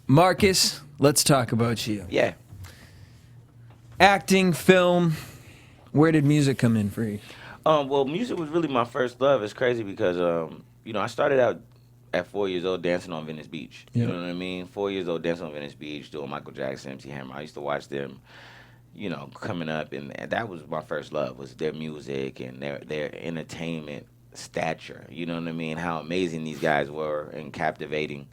Marcus, let's talk about you. Yeah. Acting, film. Where did music come in for you? Well, music was really my first love. It's crazy because I started out at 4 years old dancing on Venice Beach. You Yep. know what I mean? 4 years old dancing on Venice Beach, doing Michael Jackson, MC Hammer. I used to watch them, coming up, and that was my first love, was their music and their entertainment stature. You know what I mean? How amazing these guys were and captivating.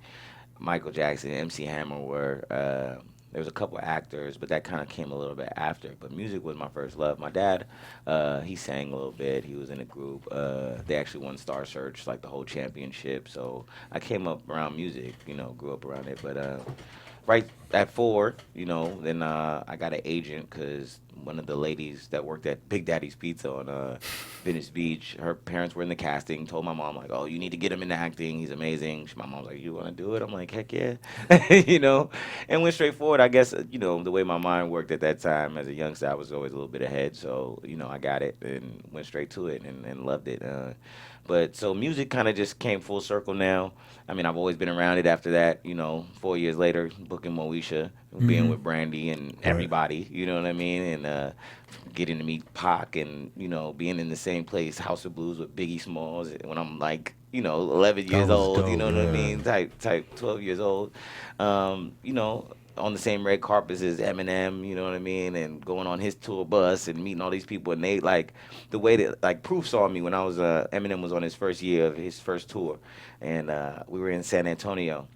Michael Jackson, MC Hammer were. There was a couple of actors, but that kind of came a little bit after. But music was my first love. My dad, he sang a little bit. He was in a group. They actually won Star Search, like the whole championship. So I came up around music, grew up around it. But right at 4, then I got an agent because one of the ladies that worked at Big Daddy's Pizza on Venice Beach, her parents were in the casting, told my mom, like, oh, you need to get him into acting. He's amazing. My mom's like, you want to do it? I'm like, heck yeah. And went straight forward. I guess, the way my mind worked at that time as a youngster, I was always a little bit ahead. So, I got it and went straight to it and loved it. But so music kind of just came full circle now. I mean, I've always been around it after that, 4 years later, booking Moesha, being with Brandy and everybody, you know what I mean? And getting to meet Pac and, being in the same place, House of Blues with Biggie Smalls when I'm like, 11 years old, dope, you know what I yeah. mean? Type 12 years old. On the same red carpets as Eminem, you know what I mean, and going on his tour bus and meeting all these people, and they like the way that like Proof saw me when I was Eminem was on his first year of his first tour, and we were in San Antonio.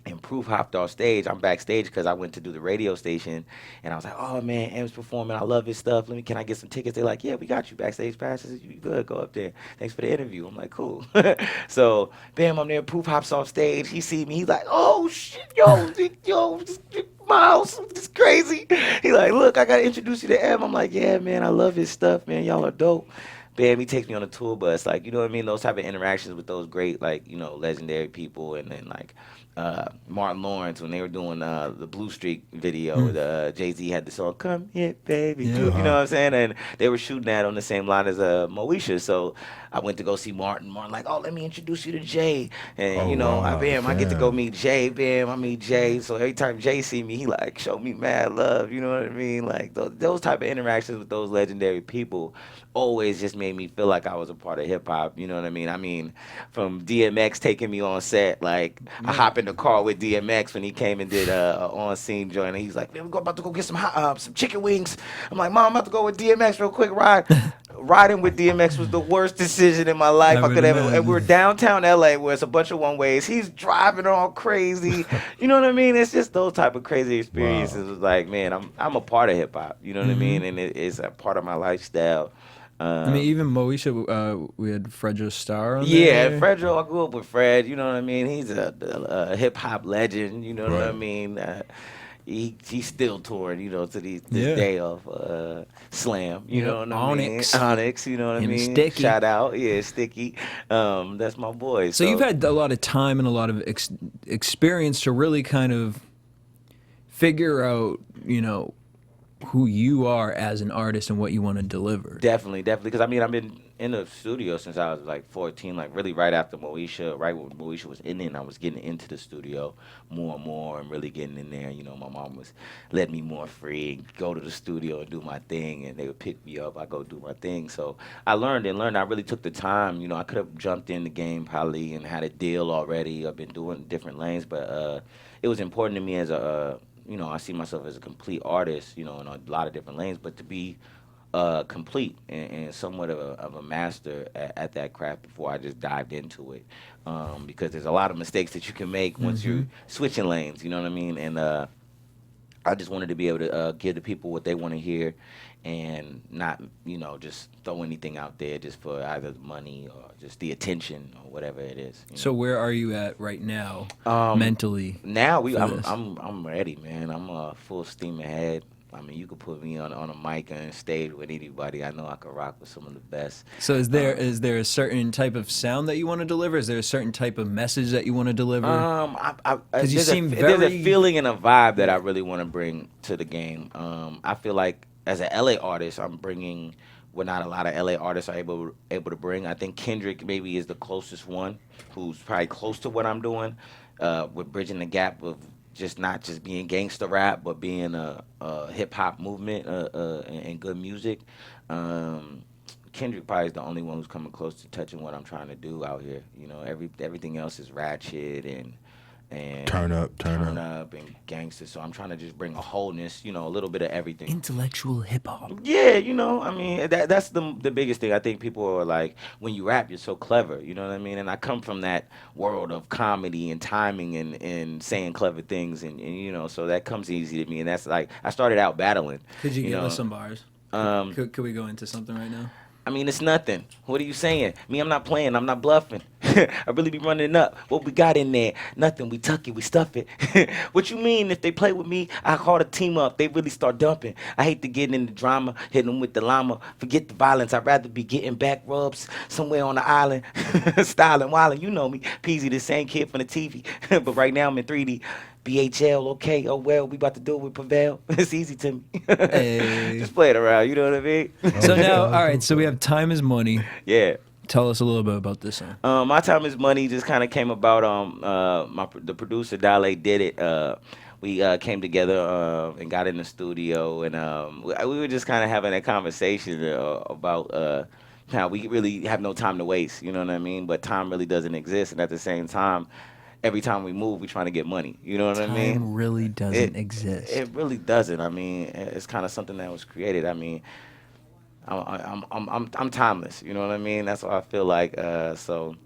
And Proof hopped off stage. I'm backstage because I went to do the radio station, and I was like, "Oh man, M's performing. I love his stuff. Can I get some tickets?" They're like, "Yeah, we got you backstage passes. You good? Go up there. Thanks for the interview." I'm like, "Cool." So, bam, I'm there. Proof hops off stage. He see me. He's like, "Oh shit, yo, Miles, this is crazy." He like, "Look, I gotta introduce you to M." I'm like, "Yeah, man, I love his stuff, man. Y'all are dope." Bam, he takes me on a tour bus, like, you know what I mean? Those type of interactions with those great, like, legendary people, and then like Martin Lawrence when they were doing the Blue Streak video. Jay-Z had the song "Come Here, Baby," Yeah. you know what I'm saying? And they were shooting that on the same line as Moesha. So I went to go see Martin. Martin like, "Oh, let me introduce you to Jay." And Oh, wow. I get to go Damn. meet Jay. Bam, I meet Jay. So every time Jay see me, he like show me mad love. You know what I mean? Like those type of interactions with those legendary people always just made me feel like I was a part of hip hop. You know what I mean? I mean, from DMX taking me on set, like I hop in the car with DMX when he came and did a on scene joint, and he's like, "Man, we're about to go get some chicken wings." I'm like, "Mom, I'm about to go with DMX real quick ride." Riding with DMX was the worst decision in my life I I would could ever. imagine. And we're downtown LA where it's a bunch of one ways. He's driving all crazy. You know what I mean? It's just those type of crazy experiences. Wow. It's like, man, I'm a part of hip hop. You know what I mean? And it's a part of my lifestyle. I mean, even Moesha, we had Fredro Starr on Yeah, there. Fredro, I grew up with Fred. You know what I mean? He's a hip hop legend. You know what I Right. mean? He's still touring. To this Yeah. day of Slam. You Yep. know what I Onyx. mean? Onyx. You know what I Him and mean? Sticky. Shout out, yeah, Sticky. That's my boy. So you've had a lot of time and a lot of experience to really kind of figure out, who you are as an artist and what you want to deliver. Definitely. Because I mean, I've been in the studio since I was like 14, like really right after Moesha, right when Moesha was in it, and I was getting into the studio more and more and really getting in there. My mom was letting me more free, go to the studio and do my thing, and they would pick me up. I go do my thing. So I learned. I really took the time. I could have jumped in the game probably and had a deal already. I've been doing different lanes, but it was important to me as a I see myself as a complete artist, in a lot of different lanes, but to be complete and somewhat of a master at that craft before I just dived into it. Because there's a lot of mistakes that you can make once you're switching lanes, you know what I mean? And I just wanted to be able to give the people what they want to hear and not, just throw anything out there just for either the money or just the attention or whatever it is. So where are you at right now, mentally? Now for this? I'm ready, man. I'm full steam ahead. I mean, you could put me on a mic and stage with anybody. I know I could rock with some of the best. So is there a certain type of sound that you want to deliver? Is there a certain type of message that you want to deliver? There's you seem there's very- a feeling and a vibe that I really want to bring to the game. I feel like as an LA artist, I'm bringing what not a lot of LA artists are able to bring. I think Kendrick maybe is the closest one who's probably close to what I'm doing with bridging the gap of just not just being gangster rap, but being a hip hop movement and good music. Kendrick probably is the only one who's coming close to touching what I'm trying to do out here. You know, everything else is ratchet and turn up and gangster. So I'm trying to just bring a wholeness, you know, a little bit of everything. Intellectual hip hop. Yeah, you know, I mean, that's the biggest thing. I think people are like, when you rap, you're so clever, you know what I mean? And I come from that world of comedy and timing and saying clever things, and you know, so that comes easy to me. And that's like, I started out battling. Could you give know? us some bars? Could we go into something right now? I mean, it's nothing. What are you saying? Me, I'm not playing. I'm not bluffing. I really be running up. What we got in there? Nothing. We tuck it. We stuff it. What you mean? If they play with me, I call the team up. They really start dumping. I hate to get into drama, hitting them with the llama. Forget the violence. I'd rather be getting back rubs somewhere on the island. Styling, wilding. You know me. Peasy, the same kid from the TV. But right now I'm in 3D. BHL, okay, oh well, we about to do it with Prevail. It's easy to me. Hey. Just play it around, you know what I mean? So now, all right, so we have Time is Money. Yeah. Tell us a little bit about this song. My Time is Money just kind of came about, the producer, Dale, did it. We came together and got in the studio, and we were just kind of having a conversation about how we really have no time to waste, you know what I mean? But time really doesn't exist, and at the same time, every time we move, we're trying to get money. You know what I mean? Time really doesn't exist. It really doesn't. I mean, it's kind of something that was created. I mean, I'm timeless. You know what I mean? That's what I feel like. So,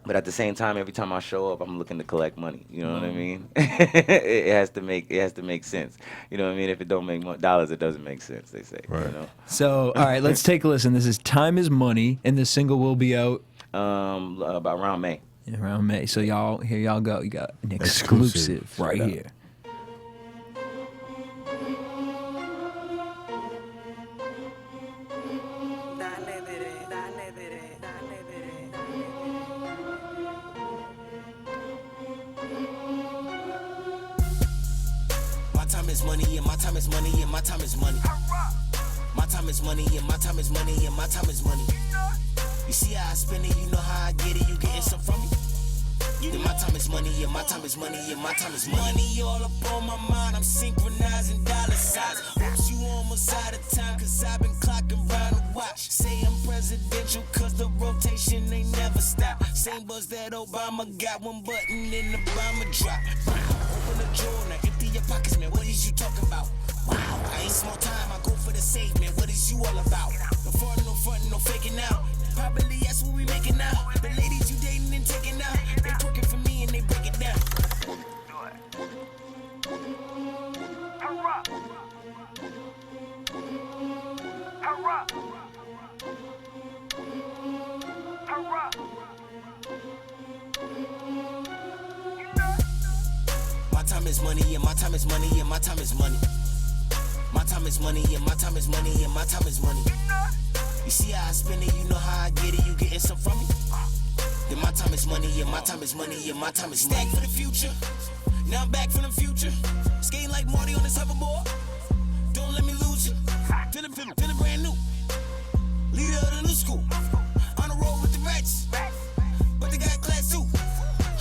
but at the same time, every time I show up, I'm looking to collect money. You know what I mean? It has to make sense. You know what I mean? If it don't make dollars, it doesn't make sense. They say. Right. You know? So, all right, let's take a listen. This is Time is Money, and the single will be out about around May. Around May. So here y'all go. You got an exclusive right here. My time is money, and my time is money, and my time is money. My time is money, and my time is money, and my time is money. You see how I spend it, you know how I get it, you getting some from me. Then my time is money, and my time is money, and my time is money. Money all up on my mind, I'm synchronizing dollar signs. Hopes you almost out of time, cause I've been clocking round the watch. Say I'm presidential, cause the rotation ain't never stop. Same buzz that Obama got, one button in the bomber drop. Open the drawer, now empty your pockets, man, what is you talking about? Wow, I ain't small time, I go for the safe, man, what is you all about? No frontin', no faking out. Probably that's what we making now. The ladies you dating and taking out, they twerking for me and they break it down. My time is money, and my time is money, and my time is money. My time is money, and my time is money, and my time is money. You see how I spend it, you know how I get it, you getting some from me. Then my time is money, and my time is money, and my time is money. Stack for the future, now I'm back from the future. Skating like Marty on this hoverboard, don't let me lose you. Feeling brand new, leader of the new school. On the road with the rats, but they got class too.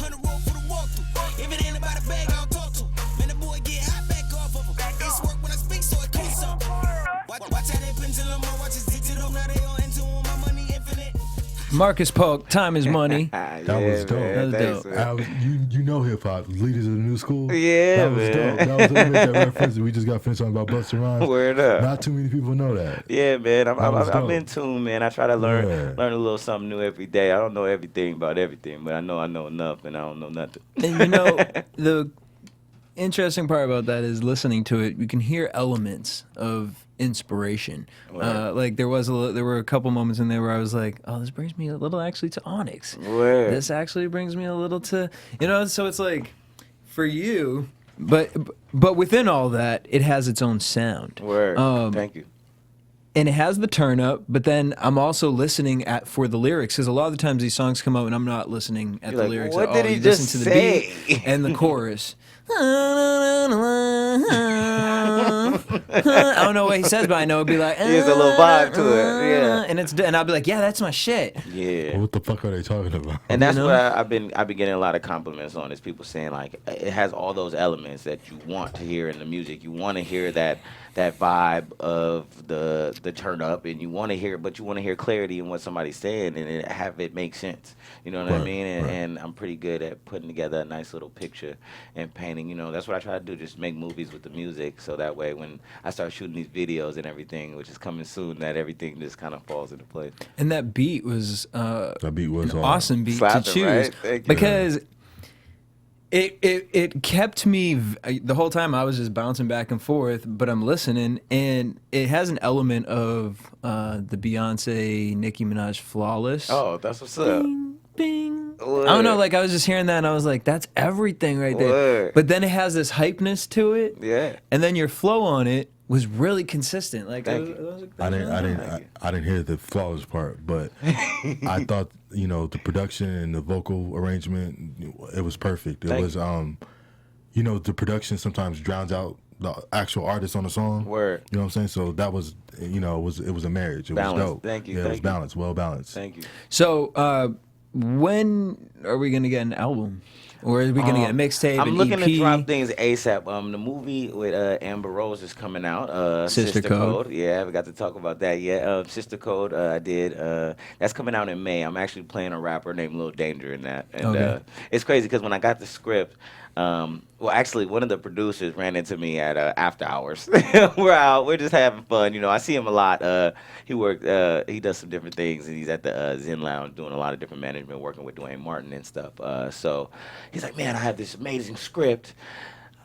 On the road for the walkthrough, if it ain't about a bag, I don't talk to. Man, the boy get hot back off of him. It's work when I speak, so it comes up. Watch how they pendulum, my watch is digital, now they all into my money infinite. Marcus Paulk, Time is Money. That was dope. Man, That was thanks, You know hip hop, leaders of the new school. Yeah, that was man. dope. That was that reference. We just got finished talking about Busta Rhymes. Word up. Not too many people know that. Yeah, man. was I'm dope. in tune, man. I try to learn Yeah. a little something new every day. I don't know everything about everything, but I know enough, and I don't know nothing. And you know, the interesting part about that is listening to it, you can hear elements of inspiration. Like there were a couple moments in there where I was like, oh, this brings me a little actually to Onyx. Word. This actually brings me a little to, you know, so it's like for you, but within all that, it has its own sound. Word. Thank you. And it has the turn up, but then I'm also listening for the lyrics, because a lot of the times these songs come out and I'm not listening at You're the like, lyrics what at did all. he You just listen to the say? beat and the chorus. I don't know what he says, but I know it'd be like, There's a little vibe to it, yeah. and I'll be like, yeah, that's my shit. Yeah. What the fuck are they talking about? And that's You know? what I've been getting a lot of compliments on is people saying like it has all those elements that you want to hear in the music. You want to hear that vibe of the turn up, and you want to hear, but you want to hear clarity in what somebody's saying and have it make sense. You know what I Right, mean? And, right. and I'm pretty good at putting together a nice little picture and painting. You know, that's what I try to do, just make movies with the music, so that way when I start shooting these videos and everything, which is coming soon, that everything just kind of falls into place. And that beat was That beat was an awesome beat Slapping, to choose right? Thank you. because it kept me the whole time. I was just bouncing back and forth, but I'm listening, and it has an element of the Beyonce Nicki Minaj Flawless. Oh, that's what's up. Bing, bing. Word. I don't know, like I was just hearing that and I was like, that's everything right there. Word. But then it has this hypeness to it, Yeah. and then your flow on it was really consistent. Like Thank it you. was- I didn't hear the flawless part, but I thought the production and the vocal arrangement, it was perfect. It Thank was the production sometimes drowns out the actual artist on the song. Word. You know what I'm saying? So that was it was a marriage. It Balance. was dope. Thank you, Yeah, it thank was you. balanced, well balanced. Thank you. So, when are we gonna get an album, or are we gonna get a mixtape? I'm an looking EP? to drop things ASAP. The movie with Amber Rose is coming out. Sister Code. Yeah, we got to talk about that yet. Sister Code, I did. That's coming out in May. I'm actually playing a rapper named Lil Danger in that. And Okay. it's crazy because when I got the script, well, actually, one of the producers ran into me at After Hours. We're out. We're just having fun. You know, I see him a lot. He does some different things, and he's at the Zen Lounge doing a lot of different management, working with Dwayne Martin and stuff. So he's like, man, I have this amazing script.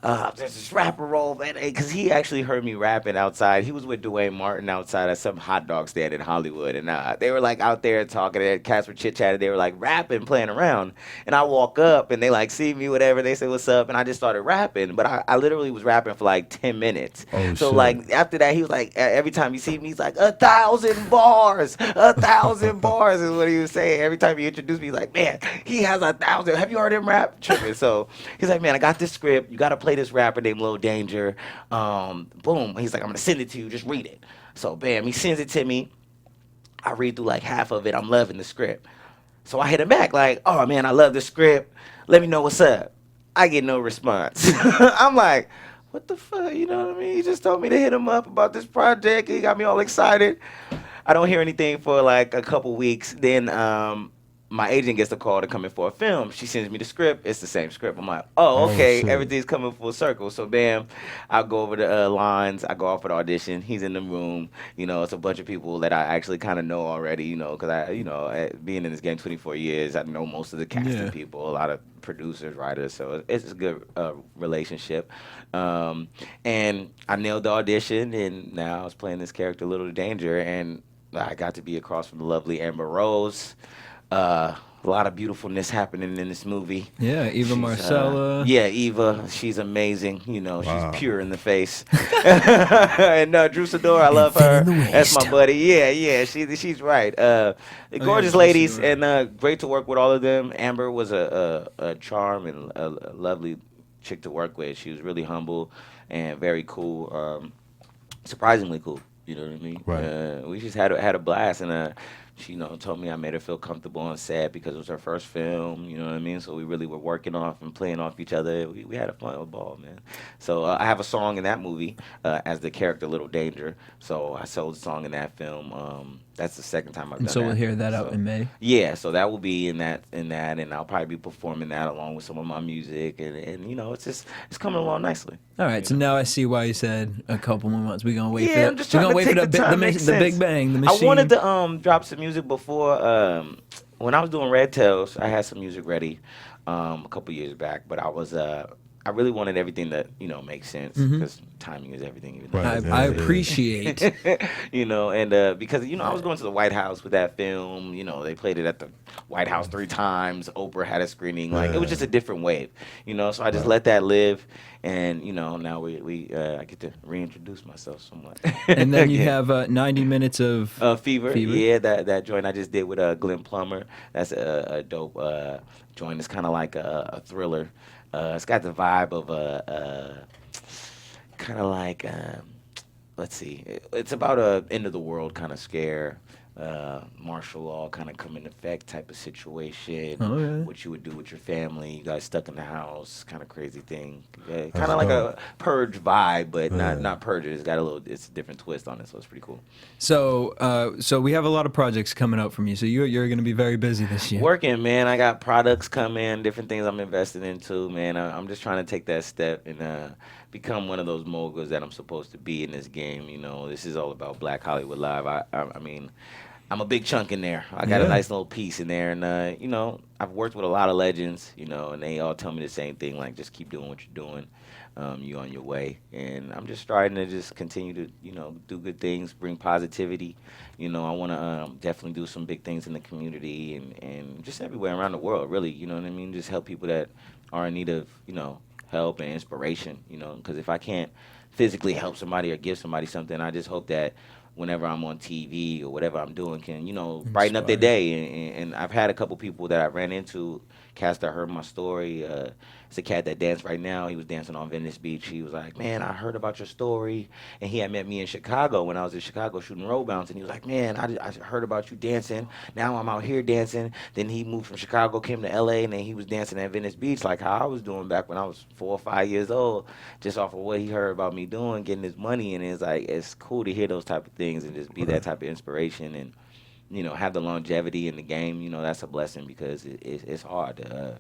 There's this rapper role, because he actually heard me rapping outside. He was with Dwayne Martin outside at some hot dog stand in Hollywood, and they were like out there talking. And cats were chit chatting. They were like rapping, playing around. And I walk up, and they like see me, whatever. They say what's up, and I just started rapping. But I literally was rapping for like 10 minutes. Oh, so shit. like after that, he was like, every time you see me, he's like 1,000 bars, 1,000 bars is what he was saying. Every time he introduced me, he's like, man, he has 1,000. Have you heard him rap? Tripping. So he's like, man, I got this script. You got to play this rapper named Lil Danger. Boom. He's like, I'm gonna send it to you. Just read it. So bam, he sends it to me. I read through like half of it. I'm loving the script. So I hit him back like, oh man, I love the script. Let me know what's up. I get no response. I'm like, what the fuck? You know what I mean? He just told me to hit him up about this project. He got me all excited. I don't hear anything for like a couple weeks. Then my agent gets the call to come in for a film. She sends me the script. It's the same script. I'm like, oh, okay. shit. Everything's coming full circle. So, bam, I go over the lines. I go off for the audition. He's in the room. You know, it's a bunch of people that I actually kind of know already, you know, because being in this game 24 years, I know most of the casting Yeah. people, a lot of producers, writers. So, it's a good relationship. And I nailed the audition, and now I was playing this character, Little Danger, and I got to be across from the lovely Amber Rose. A lot of beautifulness happening in this movie. Yeah, Eva She's, Marcella. yeah, Eva. She's amazing. You know, Wow. she's pure in the face. And Drew Sidor, I love her. in the That's my waist. buddy. Yeah, she's right. Gorgeous Drew ladies, Sidor. and great to work with all of them. Amber was a charm and a lovely chick to work with. She was really humble and very cool. Surprisingly cool. You know what I mean? Right. We just had a blast, and she, told me I made her feel comfortable on set because it was her first film. You know what I mean? So we really were working off and playing off each other. We had a fun ball, man. So I have a song in that movie as the character Little Danger. So I sold a song in that film. That's the second time I've done And so that. we'll hear that out So- in May. Yeah, so that will be in that, and I'll probably be performing that along with some of my music, and it's coming along nicely. All right, so now I see why you said a couple more months. We're gonna wait Yeah, for I'm just we're trying gonna to wait for take the time, makes the Big sense. Bang, the machine. I wanted to drop some music before when I was doing Red Tails. I had some music ready a couple years back, but I really wanted everything to make sense because timing is everything. Even though Right. it's- I Yeah, yeah. appreciate. and because I was going to the White House with that film. They played it at the White House 3 times. Oprah had a screening. Like it was just a different wave. So I just let that live, and now I get to reintroduce myself somewhat. And then you Yeah. have 90 minutes of Fever. Fever. Yeah, that joint I just did with Glenn Plummer. That's a dope joint. It's kind of like a thriller. It's got the vibe of kind of like let's see. It's about a end of the world kind of scare, martial law kind of come into effect type of situation. Oh, yeah. What you would do with your family, you guys stuck in the house, kind of crazy thing. Yeah, That's kind of like dope. a purge vibe, but Yeah. not purge. It's a different twist on it, so it's pretty cool. So, so we have a lot of projects coming out from you. So you're going to be very busy this year. Working, man. I got products coming, different things I'm investing into, man. I'm just trying to take that step and become one of those moguls that I'm supposed to be in this game. You know, this is all about Black Hollywood Live. I mean, I'm a big chunk in there. I got a Yeah. nice little piece in there, and you know, I've worked with a lot of legends, you know, and they all tell me the same thing, like just keep doing what you're doing. You on your way, and I'm just trying to just continue to, you know, do good things, bring positivity. You know, I want to definitely do some big things in the community and just everywhere around the world, really. You know what I mean? Just help people that are in need of, you know, help and inspiration. You know, because if I can't physically help somebody or give somebody something, I just hope that whenever I'm on TV or whatever I'm doing can, you know, brighten up their Inspire. day. And I've had a couple people that I ran into, cats that heard my story. It's a cat that danced right now. He was dancing on Venice Beach. He was like, man, I heard about your story. And he had met me in Chicago when I was in Chicago shooting roll bounce. And he was like, man, I heard about you dancing. Now I'm out here dancing. Then he moved from Chicago, came to LA, and then he was dancing at Venice Beach like how I was doing back when I was 4 or 5 years old, just off of what he heard about me doing, getting his money. And it's like, it's cool to hear those type of things and just be that type of inspiration and, you know, have the longevity in the game. You know, that's a blessing because it's hard to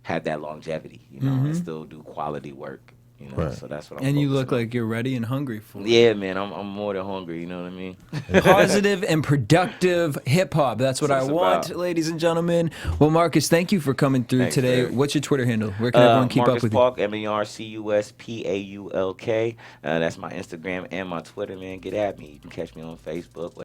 have that longevity, you know, and still do quality work, you know. Right. So that's what I'm And you focusing look on. like you're ready and hungry for it. Yeah, man, I'm more than hungry, you know what I mean? Positive and productive hip hop. That's what I That's what it's want, about. ladies and gentlemen. Well, Marcus, thank you for coming through Thanks, today. sir. What's your Twitter handle? Where can everyone keep Marcus up with Paulk, MERCUSPAULK. That's my Instagram and my Twitter, man. Get at me. You can catch me on Facebook.